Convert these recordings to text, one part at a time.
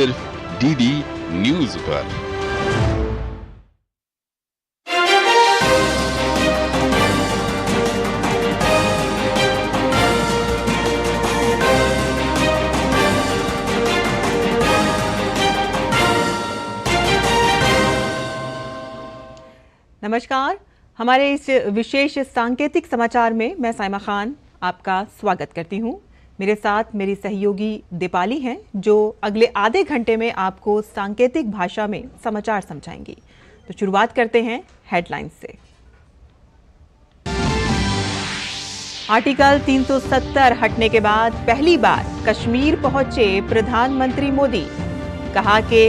सिर्फ DD news पर। नमस्कार, हमारे इस विशेष सांकेतिक समाचार में मैं साइमा खान आपका स्वागत करती हूं। मेरे साथ मेरी सहयोगी दीपाली हैं जो अगले आधे घंटे में आपको सांकेतिक भाषा में समाचार समझाएंगी। तो शुरुआत करते हैं हेडलाइंस से। आर्टिकल 370 हटने के बाद पहली बार कश्मीर पहुंचे प्रधानमंत्री मोदी। कहा कि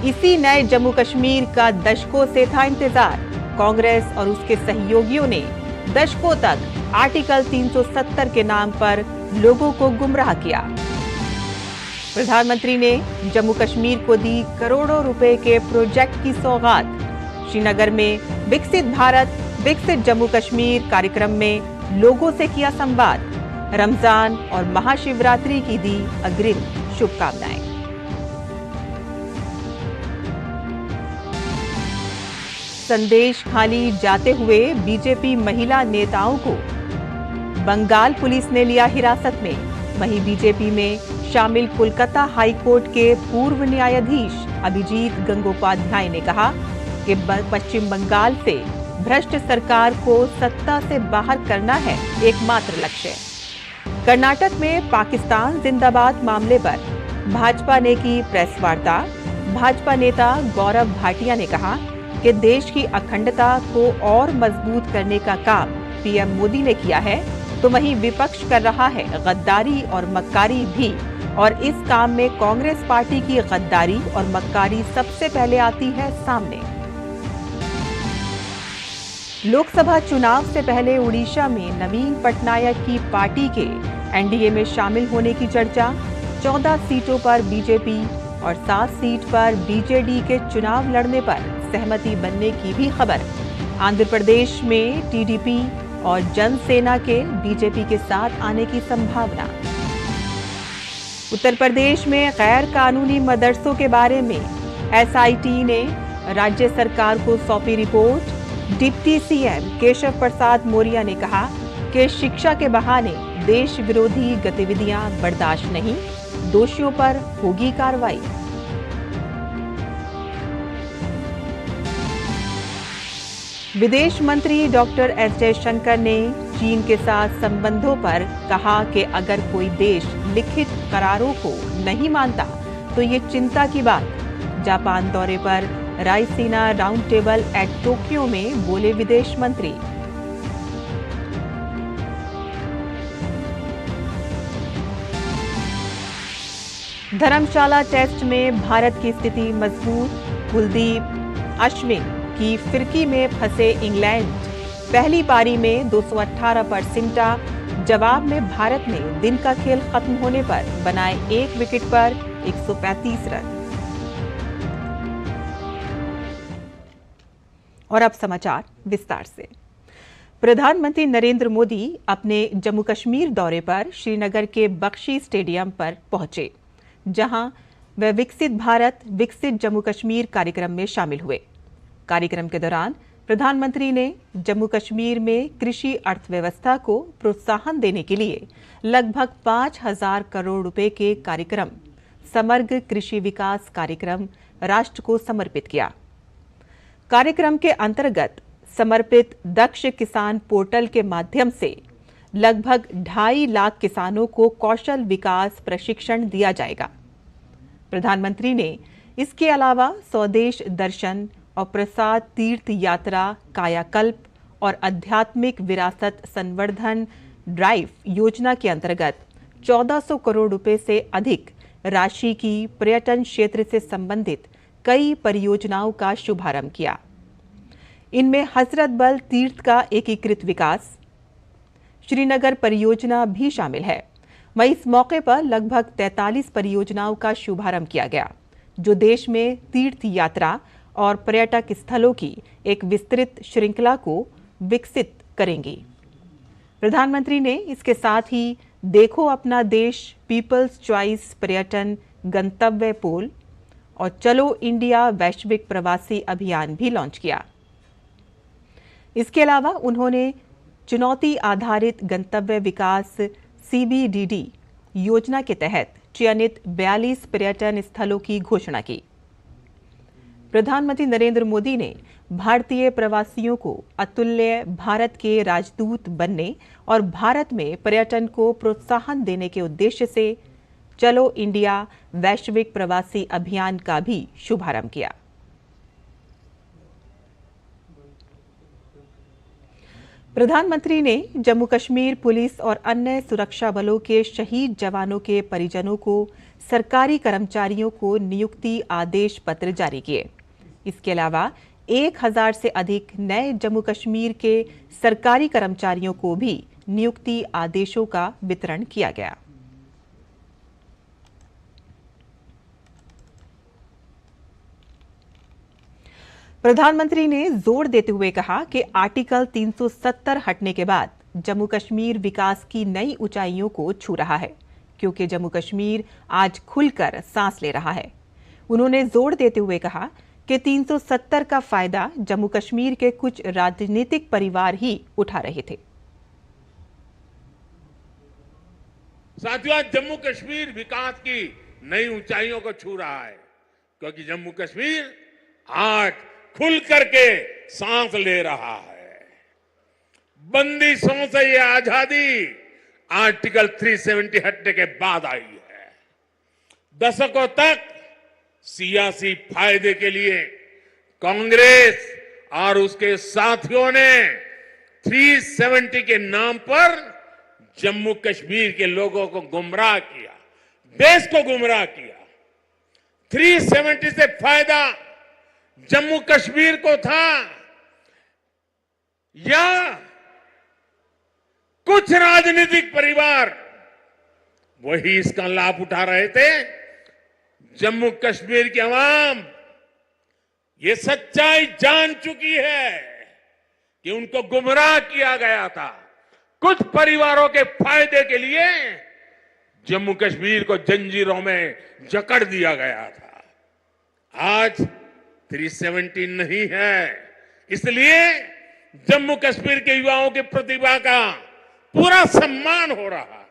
इसी नए जम्मू कश्मीर का दशकों से था इंतजार। कांग्रेस और उसके सहयोगियों ने दशकों तक आर्टिकल 370 के नाम पर लोगों को गुमराह किया। प्रधानमंत्री ने जम्मू कश्मीर को दी करोड़ों रुपए के प्रोजेक्ट की सौगात। श्रीनगर में विकसित भारत विकसित जम्मू कश्मीर कार्यक्रम में लोगों से किया संवाद। रमजान और महाशिवरात्रि की दी अग्रिम शुभकामनाएं। संदेश खाली जाते हुए बीजेपी महिला नेताओं को बंगाल पुलिस ने लिया हिरासत में। वहीं बीजेपी में शामिल कोलकाता हाई कोर्ट के पूर्व न्यायाधीश अभिजीत गंगोपाध्याय ने कहा कि पश्चिम बंगाल से भ्रष्ट सरकार को सत्ता से बाहर करना है एकमात्र लक्ष्य। कर्नाटक में पाकिस्तान जिंदाबाद मामले पर भाजपा ने की प्रेस वार्ता। भाजपा नेता गौरव भाटिया ने कहा कि देश की अखंडता को और मजबूत करने का काम पीएम मोदी ने किया है, तो वहीं विपक्ष कर रहा है गद्दारी और मक्कारी भी, और इस काम में कांग्रेस पार्टी की गद्दारी और मक्कारी सबसे पहले आती है सामने। लोकसभा चुनाव से पहले उड़ीसा में नवीन पटनायक की पार्टी के एनडीए में शामिल होने की चर्चा। 14 सीटों पर बीजेपी और 7 सीट पर बीजेडी के चुनाव लड़ने पर सहमति बनने की भी खबर। आंध्र प्रदेश में टीडीपी और जनसेना के बीजेपी के साथ आने की संभावना। उत्तर प्रदेश में गैर कानूनी मदरसों के बारे में एसआईटी ने राज्य सरकार को सौंपी report. Deputy CM Keshav Prasad Maurya ने कहा कि शिक्षा के बहाने देश विरोधी गतिविधियां बर्दाश्त नहीं, दोषियों पर होगी कार्रवाई। विदेश मंत्री डॉक्टर एस जयशंकर ने चीन के साथ संबंधों पर कहा कि अगर कोई देश लिखित करारों को नहीं मानता तो ये चिंता की बात। जापान दौरे पर Raisina round table eight Tokyo में बोले विदेश मंत्री। धर्मशाला टेस्ट में भारत की स्थिति मजबूत। कुलदीप अश्विन की फिरकी में फंसे इंग्लैंड। पहली पारी में 218 पर सिमटा। जवाब में भारत ने दिन का खेल खत्म होने पर बनाए 1 विकेट पर 135 रन। और अब समाचार विस्तार से। प्रधानमंत्री नरेंद्र मोदी अपने जम्मू कश्मीर दौरे पर श्रीनगर के बख्शी स्टेडियम पर पहुंचे, जहां वे विकसित भारत विकसित जम्मू कश्मीर कार्यक्रम में शामिल हुए। कार्यक्रम के दौरान प्रधानमंत्री ने जम्मू कश्मीर में कृषि अर्थव्यवस्था को प्रोत्साहन देने के लिए लगभग 5,000 करोड़ रुपए के कार्यक्रम समग्र कृषि विकास कार्यक्रम राष्ट्र को समर्पित किया। कार्यक्रम के अंतर्गत समर्पित दक्ष किसान पोर्टल के माध्यम से लगभग 2.5 लाख किसानों को कौशल विकास प्रशिक्षण दिया जाएगा। प्रधानमंत्री ने इसके अलावा स्वदेश दर्शन और प्रसाद तीर्थ यात्रा कायाकल्प और आध्यात्मिक विरासत संवर्धन ड्राइव योजना के अंतर्गत 1400 करोड़ रुपए से अधिक राशि की पर्यटन क्षेत्र से संबंधित कई परियोजनाओं का शुभारंभ किया। इनमें हजरत बल तीर्थ का एकीकृत विकास, श्रीनगर परियोजना भी शामिल है। वहीं इस मौके पर लगभग 43 परियोजनाओं का शुभारंभ किया गया, जो देश में तीर्थ यात्रा और पर्यटक स्थलों की एक विस्तृत श्रृंखला को विकसित करेंगी। प्रधानमंत्री ने इसके साथ ही देखो अपना देश पीपल्स चॉइस पर्यटन गंतव्य पोल और चलो इंडिया वैश्विक प्रवासी अभियान भी लॉन्च किया। इसके अलावा उन्होंने चुनौती आधारित गंतव्य विकास CBDD योजना के तहत चयनित 42 पर्यटन स्थलों की घोषणा की। प्रधानमंत्री नरेंद्र मोदी ने भारतीय प्रवासियों को अतुल्य भारत के राजदूत बनने और भारत में पर्यटन को प्रोत्साहन देने के उद्देश्य से चलो इंडिया वैश्विक प्रवासी अभियान का भी शुभारंभ किया। प्रधानमंत्री ने जम्मू कश्मीर पुलिस और अन्य सुरक्षा बलों के शहीद जवानों के परिजनों को सरकारी कर्मचारियों को नियुक्ति आदेश पत्र जारी किए। इसके अलावा 1000 से अधिक नए जम्मू कश्मीर के सरकारी कर्मचारियों को भी नियुक्ति आदेशों का वितरण किया गया। प्रधानमंत्री ने जोर देते हुए कहा कि आर्टिकल 370 हटने के बाद जम्मू कश्मीर विकास की नई ऊंचाइयों को छू रहा है, क्योंकि जम्मू कश्मीर आज खुलकर सांस ले रहा है। उन्होंने जोर देते हुए कहा कि 370 का फायदा जम्मू कश्मीर के कुछ राजनीतिक परिवार ही उठा रहे थे। साथियों, जम्मू कश्मीर विकास की नई ऊंचाइयों को छू रहा है, क्योंकि जम्मू कश्मीर आज खुल करके सांस ले रहा है। बंदिशों से ये आजादी आर्टिकल 370 हटने के बाद आई है। दशकों तक सियासी फायदे के लिए कांग्रेस और उसके साथियों ने 370 के नाम पर जम्मू कश्मीर के लोगों को गुमराह किया, देश को गुमराह किया। 370 से फायदा जम्मू कश्मीर को था या कुछ राजनीतिक परिवार वही इसका लाभ उठा रहे थे। जम्मू कश्मीर की आवाम ये सच्चाई जान चुकी है कि उनको गुमराह किया गया था। कुछ परिवारों के फायदे के लिए जम्मू कश्मीर को जंजीरों में जकड़ दिया गया था। आज 370 नहीं है, इसलिए जम्मू कश्मीर के युवाओं की प्रतिभा का पूरा सम्मान हो रहा है,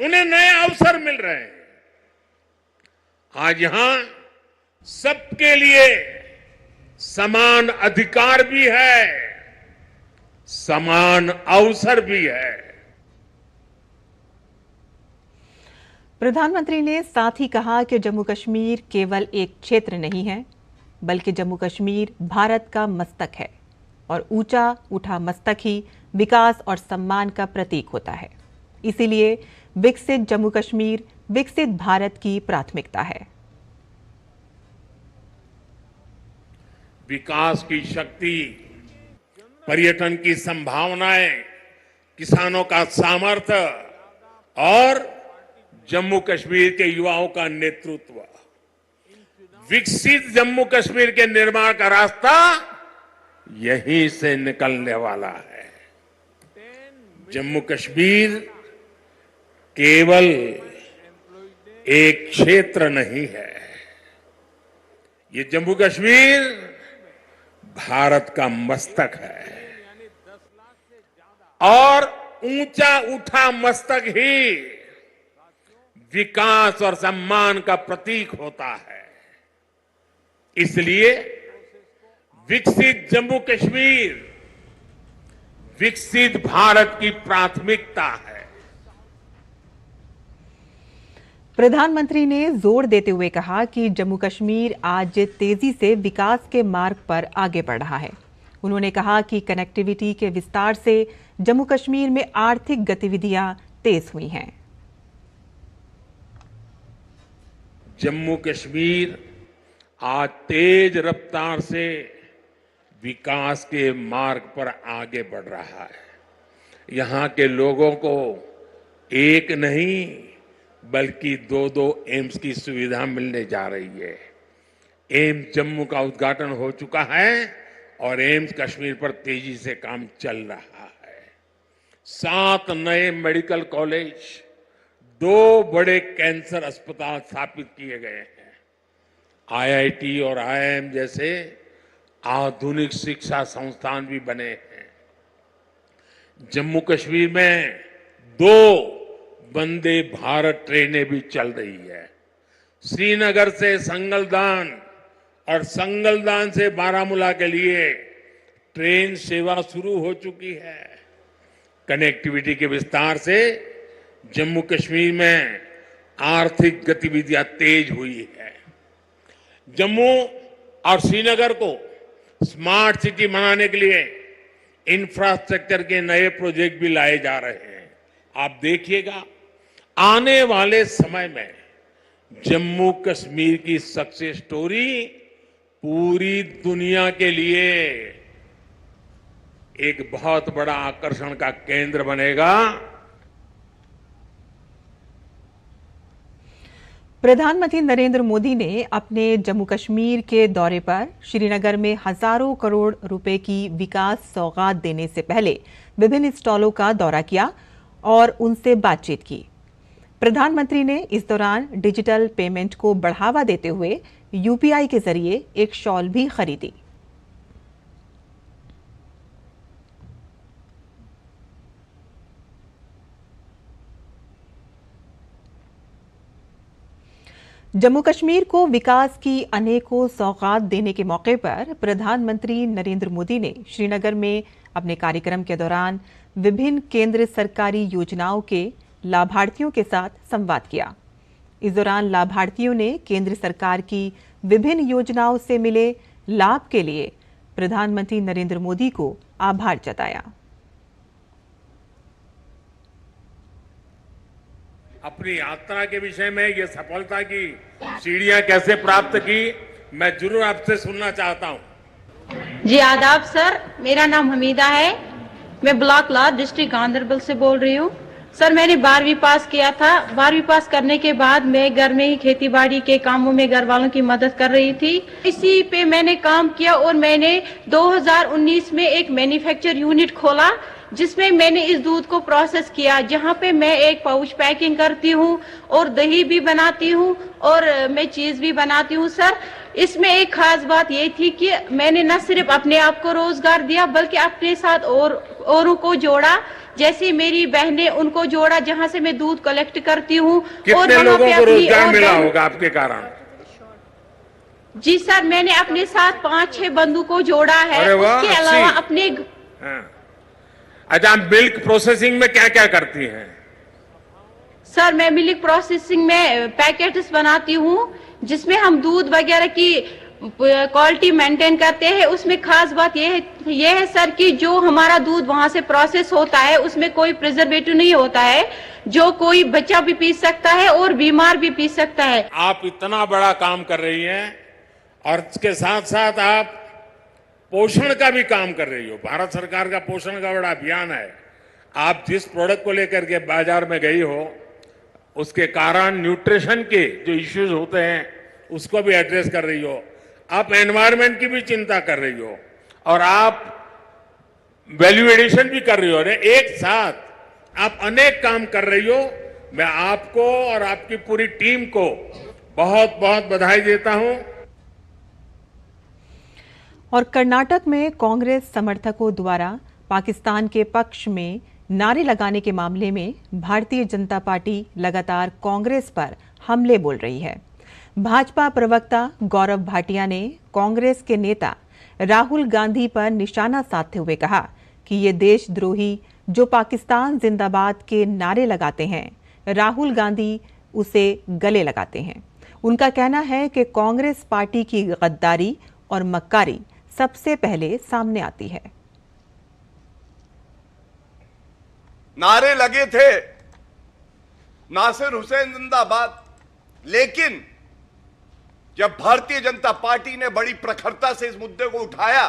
उन्हें नए अवसर मिल रहे हैं। आज यहां सबके लिए समान अधिकार भी है, समान अवसर भी है। प्रधानमंत्री ने साथ ही कहा कि जम्मू कश्मीर केवल एक क्षेत्र नहीं है, बल्कि जम्मू कश्मीर भारत का मस्तक है और ऊंचा उठा मस्तक ही विकास और सम्मान का प्रतीक होता है। इसीलिए विकसित जम्मू कश्मीर विकसित भारत की प्राथमिकता है। विकास की शक्ति, पर्यटन की संभावनाएं, किसानों का सामर्थ्य और जम्मू कश्मीर के युवाओं का नेतृत्व, विकसित जम्मू कश्मीर के निर्माण का रास्ता यहीं से निकलने वाला है। जम्मू कश्मीर केवल एक क्षेत्र नहीं है, ये जम्मू कश्मीर भारत का मस्तक है और ऊंचा उठा मस्तक ही विकास और सम्मान का प्रतीक होता है। इसलिए विकसित जम्मू कश्मीर विकसित भारत की प्राथमिकता है। प्रधानमंत्री ने जोर देते हुए कहा कि जम्मू कश्मीर आज तेजी से विकास के मार्ग पर आगे बढ़ रहा है। उन्होंने कहा कि कनेक्टिविटी के विस्तार से जम्मू कश्मीर में आर्थिक गतिविधियां तेज हुई हैं। जम्मू कश्मीर आज तेज रफ्तार से विकास के मार्ग पर आगे बढ़ रहा है। यहां के लोगों को एक नहीं बल्कि 2-2 एम्स की सुविधा मिलने जा रही है। एम्स जम्मू का उद्घाटन हो चुका है और एम्स कश्मीर पर तेजी से काम चल रहा है। 7 नए मेडिकल कॉलेज, 2 बड़े कैंसर अस्पताल स्थापित किए गए हैं। आईआईटी और आईआईएम जैसे आधुनिक शिक्षा संस्थान भी बने हैं। जम्मू कश्मीर में 2 वंदे भारत ट्रेनें भी चल रही है। श्रीनगर से संगलदान और संगलदान से बारामूला के लिए ट्रेन सेवा शुरू हो चुकी है। कनेक्टिविटी के विस्तार से जम्मू कश्मीर में आर्थिक गतिविधियां तेज हुई है। जम्मू और श्रीनगर को स्मार्ट सिटी बनाने के लिए इंफ्रास्ट्रक्चर के नए प्रोजेक्ट भी लाए जा रहे हैं। आप देखिएगा, आने वाले समय में जम्मू कश्मीर की सक्सेस स्टोरी पूरी दुनिया के लिए एक बहुत बड़ा आकर्षण का केंद्र बनेगा। प्रधानमंत्री नरेंद्र मोदी ने अपने जम्मू कश्मीर के दौरे पर श्रीनगर में हजारों करोड़ रुपए की विकास सौगात देने से पहले विभिन्न स्टॉलों का दौरा किया और उनसे बातचीत की। प्रधानमंत्री ने इस दौरान डिजिटल पेमेंट को बढ़ावा देते हुए यूपीआई के जरिए एक शॉल भी खरीदी। जम्मू कश्मीर को विकास की अनेकों सौगात देने के मौके पर प्रधानमंत्री नरेंद्र मोदी ने श्रीनगर में अपने कार्यक्रम के दौरान विभिन्न केंद्र सरकारी योजनाओं के लाभार्थियों के साथ संवाद किया। इस दौरान लाभार्थियों ने केंद्र सरकार की विभिन्न योजनाओं से मिले लाभ के लिए प्रधानमंत्री नरेंद्र मोदी को आभार जताया। अपनी यात्रा के विषय में ये सफलता की सीढ़ियां कैसे प्राप्त की, मैं जरूर आपसे सुनना चाहता हूं। जी आदाब सर, मेरा नाम हमीदा है। मैं ब्लॉक लाद डिस्ट्रिक्ट गांधरबल से बोल रही हूँ। सर मैंने 12वीं पास किया था। 12वीं पास करने के बाद मैं घर में ही खेती बाड़ी के कामों में घर वालों की मदद कर रही थी। इसी पे मैंने काम किया और मैंने 2019 में एक मैन्युफैक्चर यूनिट खोला जिसमें मैंने इस दूध को प्रोसेस किया, जहाँ पे मैं एक पाउच पैकिंग करती हूँ और दही भी बनाती हूँ और मैं चीज भी बनाती हूँ। सर इसमें एक खास बात ये थी कि मैंने न सिर्फ अपने आप को रोजगार दिया बल्कि अपने साथ औरों को जोड़ा। जैसे मेरी बहनें, उनको जोड़ा जहाँ से मैं दूध कलेक्ट करती हूँ। और कितने लोगों को रोजगार मिला होगा आपके कारण? जी सर, मैंने अपने साथ 5-6 बंधु को जोड़ा है। उसके अलावा अपने अच्छा, मिल्क प्रोसेसिंग में क्या क्या करती हैं? सर मैं मिल्क प्रोसेसिंग में पैकेट्स बनाती हूँ जिसमें हम दूध वगैरह की क्वालिटी मेंटेन करते हैं। उसमें खास बात ये है सर कि जो हमारा दूध वहां से प्रोसेस होता है उसमें कोई प्रिजर्वेटिव नहीं होता है, जो कोई बच्चा भी पी सकता है और बीमार भी पी सकता है। आप इतना बड़ा काम कर रही हैं और इसके साथ साथ आप पोषण का भी काम कर रही हो। भारत सरकार का पोषण का बड़ा अभियान है। आप जिस प्रोडक्ट को लेकर के बाजार में गई हो उसके कारण न्यूट्रिशन के जो इश्यूज होते हैं उसको भी एड्रेस कर रही हो। आप एनवायरनमेंट की भी चिंता कर रही हो और आप वैल्यू एडिशन भी कर रही हो। एक साथ आप अनेक काम कर रही हो। मैं आपको और आपकी पूरी टीम को बहुत बहुत बधाई देता हूं। और कर्नाटक में कांग्रेस समर्थकों द्वारा पाकिस्तान के पक्ष में नारे लगाने के मामले में भारतीय जनता पार्टी लगातार कांग्रेस पर हमले बोल रही है। भाजपा प्रवक्ता गौरव भाटिया ने कांग्रेस के नेता राहुल गांधी पर निशाना साधते हुए कहा कि ये देशद्रोही जो पाकिस्तान जिंदाबाद के नारे लगाते हैं, राहुल गांधी उसे गले लगाते हैं। उनका कहना है कि कांग्रेस पार्टी की गद्दारी और मक्कारी सबसे पहले सामने आती है। नारे लगे थे नासिर हुसैन जिंदाबाद, लेकिन जब भारतीय जनता पार्टी ने बड़ी प्रखरता से इस मुद्दे को उठाया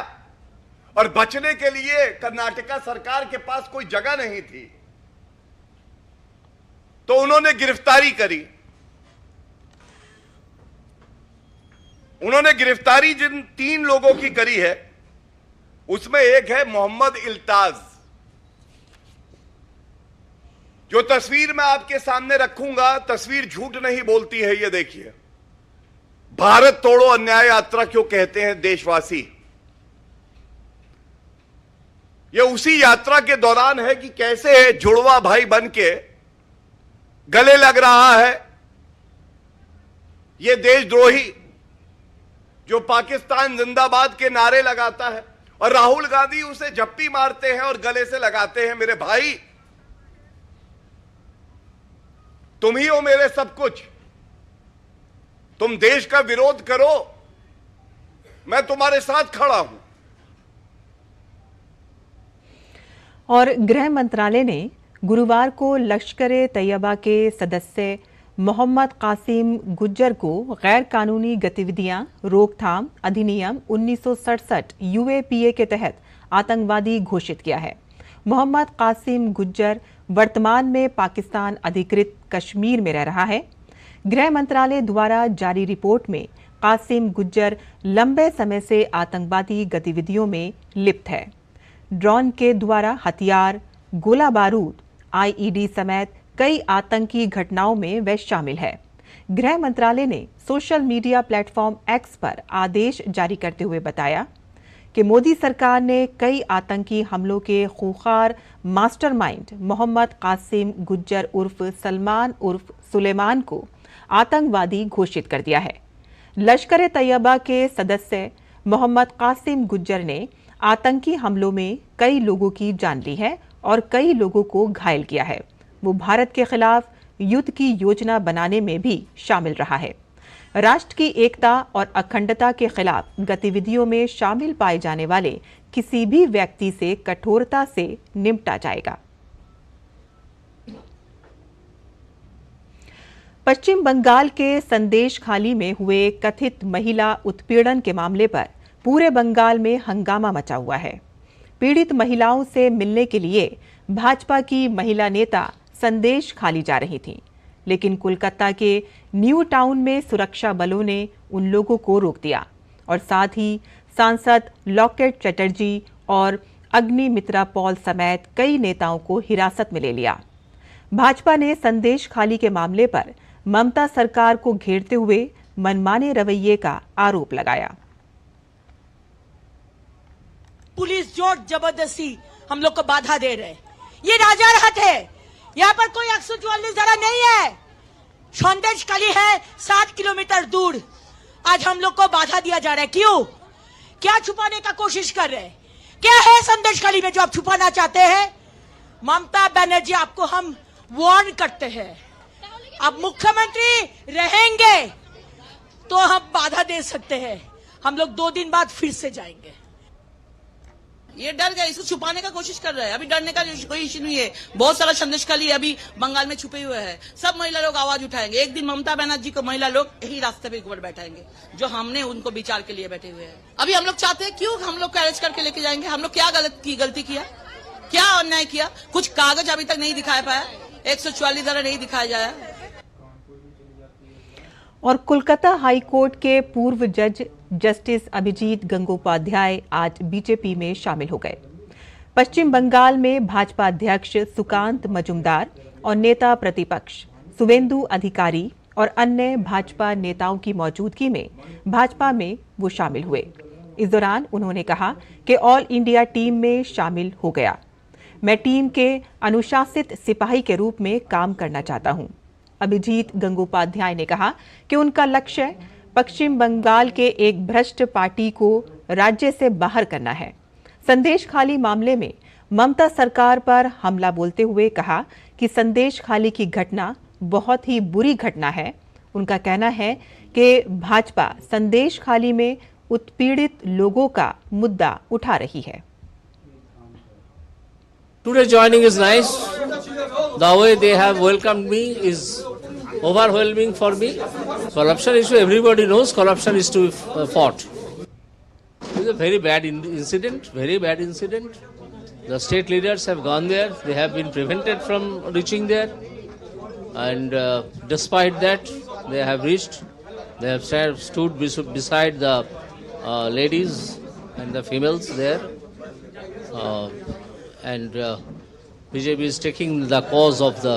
और बचने के लिए कर्नाटका सरकार के पास कोई जगह नहीं थी तो उन्होंने गिरफ्तारी करी। उन्होंने गिरफ्तारी जिन 3 लोगों की करी है उसमें एक है मोहम्मद इल्ताज, जो तस्वीर मैं आपके सामने रखूंगा। तस्वीर झूठ नहीं बोलती है, ये देखिए। भारत तोड़ो अन्याय यात्रा क्यों कहते हैं देशवासी? ये उसी यात्रा के दौरान है कि कैसे जुड़वा भाई बन के गले लग रहा है ये देशद्रोही जो पाकिस्तान जिंदाबाद के नारे लगाता है, और राहुल गांधी उसे झप्पी मारते हैं और गले से लगाते हैं। मेरे भाई, तुम ही हो मेरे सब कुछ। तुम देश का विरोध करो, मैं तुम्हारे साथ खड़ा हूं। और गृह मंत्रालय ने गुरुवार को लश्कर-ए-तैयबा के सदस्य मोहम्मद कासिम गुज्जर को गैर कानूनी गतिविधियां रोकथाम अधिनियम 1967 यूएपीए के तहत आतंकवादी घोषित किया है। मोहम्मद कासिम गुज्जर वर्तमान में पाकिस्तान अधिकृत कश्मीर में रह रहा है। गृह मंत्रालय द्वारा जारी रिपोर्ट में कासिम गुज्जर लंबे समय से आतंकवादी गतिविधियों में लिप्त है। ड्रोन के द्वारा हथियार, गोला बारूद, आईईडी समेत कई आतंकी घटनाओं में वह शामिल है। गृह मंत्रालय ने सोशल मीडिया प्लेटफॉर्म एक्स पर आदेश जारी करते हुए बताया कि मोदी सरकार ने कई आतंकी हमलों के खूंखार मास्टरमाइंड मोहम्मद कासिम गुज्जर उर्फ सलमान उर्फ सुलेमान को आतंकवादी घोषित कर दिया है। लश्कर-ए-तैयबा के सदस्य मोहम्मद कासिम गुज्जर ने आतंकी हमलों में कई लोगों की जान ली है और कई लोगों को घायल किया है। वो भारत के खिलाफ युद्ध की योजना बनाने में भी शामिल रहा है। राष्ट्र की एकता और अखंडता के खिलाफ गतिविधियों में शामिल पाए जाने वाले किसी भी व्यक्ति से कठोरता से निपटा जाएगा। पश्चिम बंगाल के संदेशखाली में हुए कथित महिला उत्पीड़न के मामले पर पूरे बंगाल में हंगामा मचा हुआ है। पीड़ित महिलाओं से मिलने के लिए भाजपा की महिला नेता संदेशखाली जा रही थीं, लेकिन कोलकाता के न्यू टाउन में सुरक्षा बलों ने उन लोगों को रोक दिया और साथ ही सांसद लॉकेट चटर्जी और अग्निमित्रा पॉल समेत कई नेताओं को हिरासत में ले लिया। भाजपा ने संदेशखाली के मामले पर ममता सरकार को घेरते हुए मनमाने रवैये का आरोप लगाया। पुलिस जोर जबरदस्ती हम लोग को बाधा दे रहे, ये राजारहाट है। यहाँ पर कोई 144 धारा नहीं है। संदेशखाली है 7 किलोमीटर दूर। आज हम लोग को बाधा दिया जा रहा है। क्यों? क्या छुपाने का कोशिश कर रहे हैं? क्या है संदेशखाली में जो आप छुपाना चाहते हैं? ममता बनर्जी, आपको हम वार्न करते हैं, आप मुख्यमंत्री रहेंगे तो हम बाधा दे सकते हैं। हम लोग 2 दिन बाद फिर से जाएंगे। ये डर गए, इसको छुपाने का कोशिश कर रहे हैं। अभी डरने का कोई इश्यू नहीं है। बहुत सारा संदेशखाली अभी बंगाल में छुपे हुए हैं। सब महिला लोग आवाज उठाएंगे। एक दिन ममता बनर्जी को महिला लोग यही रास्ते पे ऊपर बैठाएंगे जो हमने उनको विचार के लिए बैठे हुए हैं। अभी हम लोग चाहते हैं, क्यों हम लोग को अरेस्ट करके लेके जाएंगे? हम लोग क्या गलती किया, क्या अन्याय किया? कुछ कागज अभी तक नहीं दिखाया पाया, 144 धारा नहीं दिखाया जाया। और कोलकाता हाई कोर्ट के पूर्व जज जस्टिस अभिजीत गंगोपाध्याय आज बीजेपी में शामिल हो गए। पश्चिम बंगाल में भाजपा अध्यक्ष सुकांत मजुमदार और नेता प्रतिपक्ष सुवेंदु अधिकारी और अन्य भाजपा नेताओं की मौजूदगी में भाजपा में वो शामिल हुए। इस दौरान उन्होंने कहा कि ऑल इंडिया टीम में शामिल हो गया। मैं टीम के अनुशासित सिपाही के रूप में काम करना चाहता हूं। अभिजीत गंगोपाध्याय ने कहा कि उनका लक्ष्य पश्चिम बंगाल के एक भ्रष्ट पार्टी को राज्य से बाहर करना है। संदेशखाली मामले में ममता सरकार पर हमला बोलते हुए कहा कि संदेशखाली की घटना बहुत ही बुरी घटना है। उनका कहना है कि भाजपा संदेशखाली में उत्पीड़ित लोगों का मुद्दा उठा रही है। Today joining is nice. The way they have welcomed me is overwhelming for me. Corruption issue, everybody knows corruption is to be fought. It is a very bad incident, very bad incident. The state leaders have gone there. They have been prevented from reaching there. And despite that, they have reached. They have stood beside the ladies and the females there. And BJP is taking the cause of the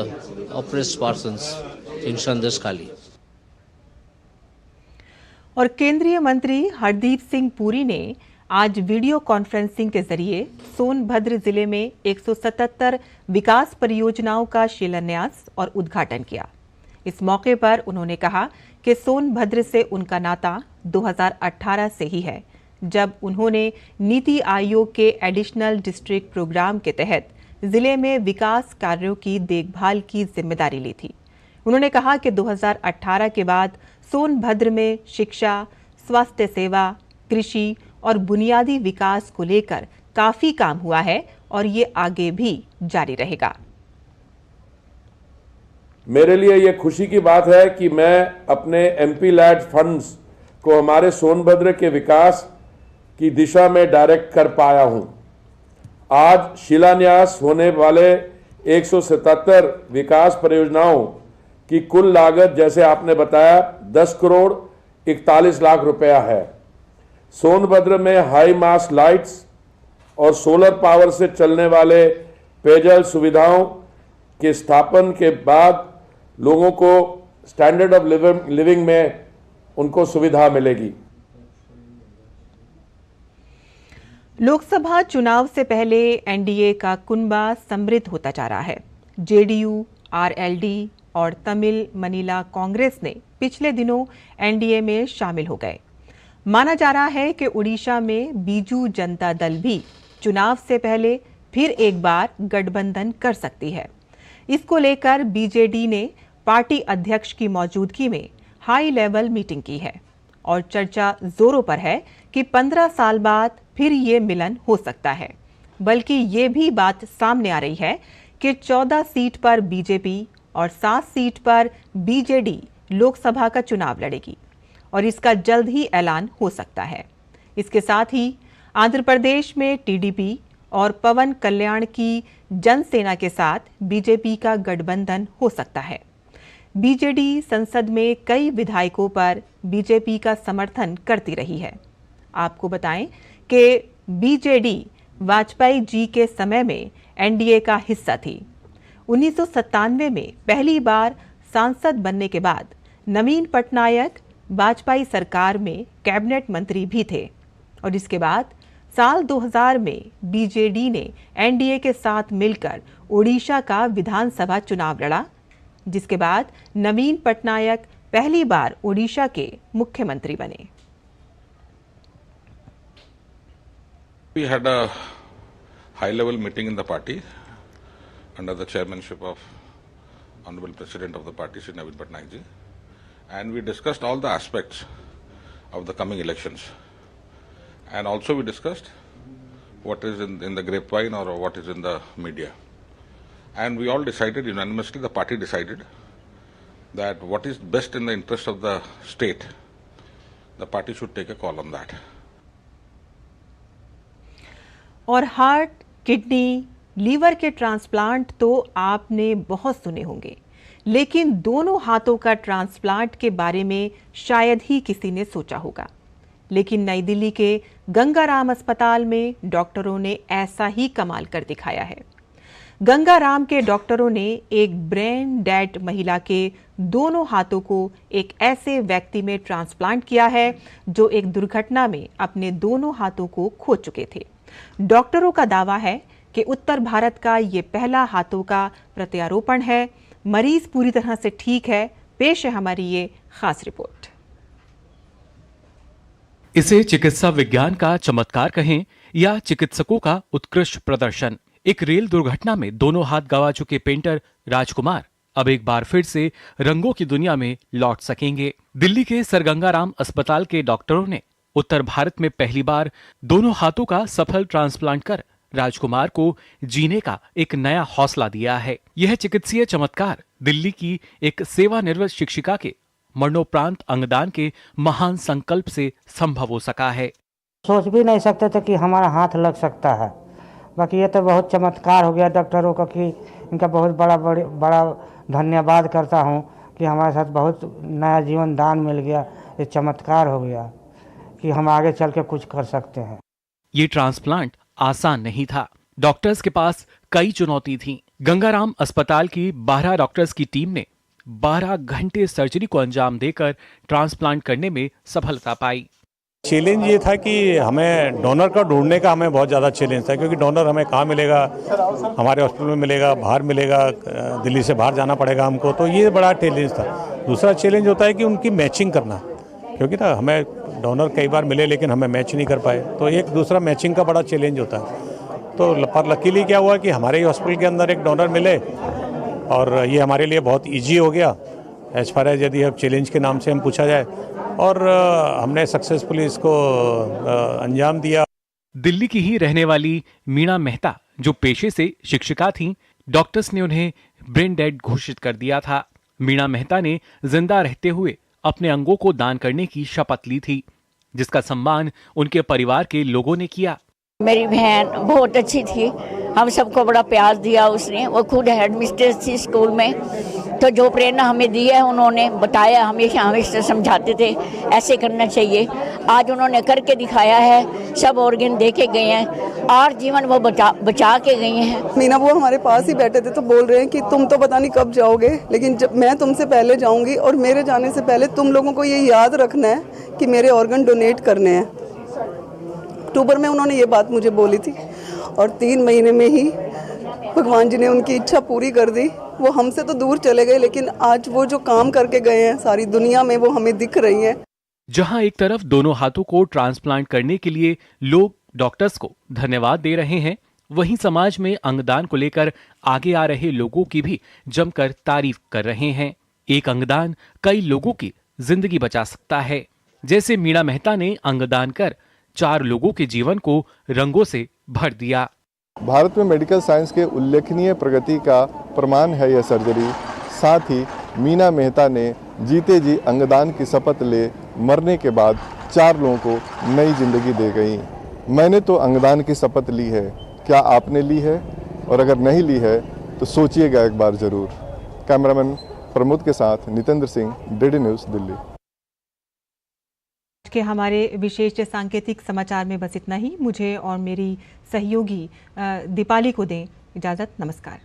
oppressed persons in Sandeshkhali. और केंद्रीय मंत्री हरदीप सिंह पुरी ने आज video conferencing के जरिए सोनभद्र जिले में 177 विकास परियोजनाओं का शिलान्यास और उद्घाटन किया। इस मौके पर उन्होंने कहा कि सोनभद्र से उनका नाता 2018 से ही है, जब उन्होंने नीति आयोग के एडिशनल डिस्ट्रिक्ट प्रोग्राम के तहत जिले में विकास कार्यों की देखभाल की जिम्मेदारी ली थी। उन्होंने कहा कि 2018 के बाद सोनभद्र में शिक्षा, स्वास्थ्य सेवा, कृषि और बुनियादी विकास को लेकर काफी काम हुआ है और ये आगे भी जारी रहेगा। मेरे लिए ये खुशी की बात है कि मैं अपने एमपी लैड फंड्स को हमारे सोनभद्र के विकास की दिशा में डायरेक्ट कर पाया हूं। आज शिलान्यास होने वाले 177 विकास परियोजनाओं की कुल लागत, जैसे आपने बताया, 10 करोड़ 41 लाख रुपया है। सोनभद्र में हाई मास लाइट्स और सोलर पावर से चलने वाले पेयजल सुविधाओं के स्थापन के बाद लोगों को स्टैंडर्ड ऑफ लिविंग में उनको सुविधा मिलेगी। लोकसभा चुनाव से पहले एनडीए का कुनबा समृद्ध होता जा रहा है। जेडीयू, आरएलडी और तमिल मनीला कांग्रेस ने पिछले दिनों एनडीए में शामिल हो गए। माना जा रहा है कि उड़ीसा में बीजू जनता दल भी चुनाव से पहले फिर एक बार गठबंधन कर सकती है। इसको लेकर बीजेडी ने पार्टी अध्यक्ष की मौजूदगी में हाई लेवल मीटिंग की है और चर्चा जोरों पर है कि 15 साल बाद फिर ये मिलन हो सकता है। बल्कि ये भी बात सामने आ रही है कि 14 सीट पर बीजेपी और 7 सीट पर बीजेडी लोकसभा का चुनाव लड़ेगी और इसका जल्द ही ऐलान हो सकता है। इसके साथ ही आंध्र प्रदेश में टीडीपी और पवन कल्याण की जनसेना के साथ बीजेपी का गठबंधन हो सकता है। बीजेडी संसद में कई विधायकों पर बीजेपी का समर्थन करती रही है। आपको बताएं कि बीजेडी वाजपेयी जी के समय में एनडीए का हिस्सा थी। 1997 में पहली बार सांसद बनने के बाद नवीन पटनायक वाजपेयी सरकार में कैबिनेट मंत्री भी थे और इसके बाद साल 2000 में बीजेडी ने एनडीए के साथ मिलकर ओडिशा का विधानसभा चुनाव लड़ा, जिसके बाद नवीन पटनायक पहली बार ओडिशा के मुख्यमंत्री बने। We had a high-level meeting in the party under the chairmanship of Honorable President of the party, Shri Naveen Patnaik ji, and we discussed all the aspects of the coming elections. And also we discussed what is in the grapevine or what is in the media. And we all decided unanimously, the party decided that what is best in the interest of the state, the party should take a call on that. और heart, kidney, liver के transplant तो आपने बहुत सुने होंगे, लेकिन दोनों हाथों का ट्रांसप्लांट के बारे में शायद ही किसी ने सोचा होगा। लेकिन नई दिल्ली के गंगाराम अस्पताल में डॉक्टरों ने ऐसा ही कमाल कर दिखाया है। गंगाराम के डॉक्टरों ने एक ब्रेन डेड महिला के दोनों हाथों को एक ऐसे व्यक्ति में ट्रांसप्लांट किया है जो एक दुर्घटना में अपने दोनों हाथों को खो चुके थे। डॉक्टरों का दावा है कि उत्तर भारत का ये पहला हाथों का प्रत्यारोपण है। मरीज पूरी तरह से ठीक है। पेश है हमारी ये खास रिपोर्ट। इसे चिकित्सा विज्ञान का चमत्कार कहें या चिकित्सकों का उत्कृष्ट प्रदर्शन। एक रेल दुर्घटना में दोनों हाथ गंवा चुके पेंटर राजकुमार अब एक बार फिर से रंगों की दुनिया में लौट सकेंगे। दिल्ली के सर गंगाराम अस्पताल के डॉक्टरों ने उत्तर भारत में पहली बार दोनों हाथों का सफल ट्रांसप्लांट कर राजकुमार को जीने का एक नया हौसला दिया है। यह चिकित्सीय चमत्कार दिल्ली की एक सेवानिवृत्त शिक्षिका के मरणोपरांत अंगदान के महान संकल्प से संभव हो सका है। सोच भी नहीं सकते थे कि हमारा हाथ लग सकता है। बाकी ये तो बहुत चमत्कार हो गया डॉक्टरों का कि इनका बहुत बड़ा धन्यवाद करता हूँ कि हमारे साथ बहुत नया जीवन दान मिल गया। ये चमत्कार हो गया कि हम आगे चल के कुछ कर सकते हैं। ये ट्रांसप्लांट आसान नहीं था। डॉक्टर्स के पास कई चुनौती थी। गंगाराम अस्पताल की 12 डॉक्टर्स की टीम ने 12 घंटे सर्जरी को अंजाम देकर ट्रांसप्लांट करने में सफलता पाई। चैलेंज ये था कि हमें डोनर का ढूंढने का हमें बहुत ज़्यादा चैलेंज था, क्योंकि डोनर हमें कहाँ मिलेगा, हमारे हॉस्पिटल में मिलेगा, बाहर मिलेगा, दिल्ली से बाहर जाना पड़ेगा हमको, तो ये बड़ा चैलेंज था। दूसरा चैलेंज होता है कि उनकी मैचिंग करना, क्योंकि ना हमें डोनर कई बार मिले लेकिन हमें मैच नहीं कर पाए, तो एक दूसरा मैचिंग का बड़ा चैलेंज होता है। तो पर लकीली क्या हुआ कि हमारे ही हॉस्पिटल के अंदर एक डोनर मिले और ये हमारे लिए बहुत ईजी हो गया एज फार एज यदि अब चैलेंज के नाम से हम पूछा जाए, और हमने सक्सेसफुली इसको अंजाम दिया। दिल्ली की ही रहने वाली मीणा मेहता, जो पेशे से शिक्षिका थीं, डॉक्टर्स ने उन्हें ब्रेन डेड घोषित कर दिया था। मीणा मेहता ने जिंदा रहते हुए अपने अंगों को दान करने की शपथ ली थी, जिसका सम्मान उनके परिवार के लोगों ने किया। मेरी बहन बहुत अच्छी थी, हम सबको बड़ा प्यार दिया उसने। वो खुद हेड मिस्ट्रेस थी स्कूल में, तो जो प्रेरणा हमें दी है उन्होंने बताया, हमेशा हमें समझाते थे ऐसे करना चाहिए। आज उन्होंने करके दिखाया है, सब ऑर्गन देके गए हैं और जीवन वो बचा के गए हैं। मीना वो हमारे पास ही बैठे थे तो बोल रहे हैं कि तुम तो पता नहीं कब जाओगे, लेकिन जब मैं तुमसे पहले जाऊंगी और मेरे जाने से पहले तुम लोगों को ये याद रखना है कि मेरे ऑर्गन डोनेट करने हैं। अक्टूबर में उन्होंने ये बात मुझे बोली थी और 3 महीने में ही भगवान जी ने उनकी इच्छा पूरी कर दी। वो हमसे तो दूर चले गए, लेकिन आज वो जो काम करके गए हैं सारी दुनिया में वो हमें दिख रही है। जहां एक तरफ दोनों हाथों को ट्रांसप्लांट करने के लिए लोग डॉक्टर्स को धन्यवाद दे रहे हैं, वहीं समाज में अंगदान को लेकर आगे आ रहे लोगों की भी जमकर तारीफ कर रहे हैं। एक अंगदान कई लोगों की जिंदगी बचा सकता है, जैसे मीणा मेहता ने अंगदान कर 4 लोगों के जीवन को रंगों से भर दिया। भारत में मेडिकल साइंस के उल्लेखनीय प्रगति का प्रमाण है यह सर्जरी। साथ ही मीना मेहता ने जीते जी अंगदान की शपथ ले मरने के बाद 4 लोगों को नई जिंदगी दे गई। मैंने तो अंगदान की शपथ ली है, क्या आपने ली है? और अगर नहीं ली है तो सोचिएगा एक बार जरूर। कैमरामैन प्रमोद के साथ नितेंद्र सिंह, डीडी न्यूज़, दिल्ली। के हमारे विशेष सांकेतिक समाचार में बस इतना ही। मुझे और मेरी सहयोगी दीपाली को दें इजाजत। नमस्कार।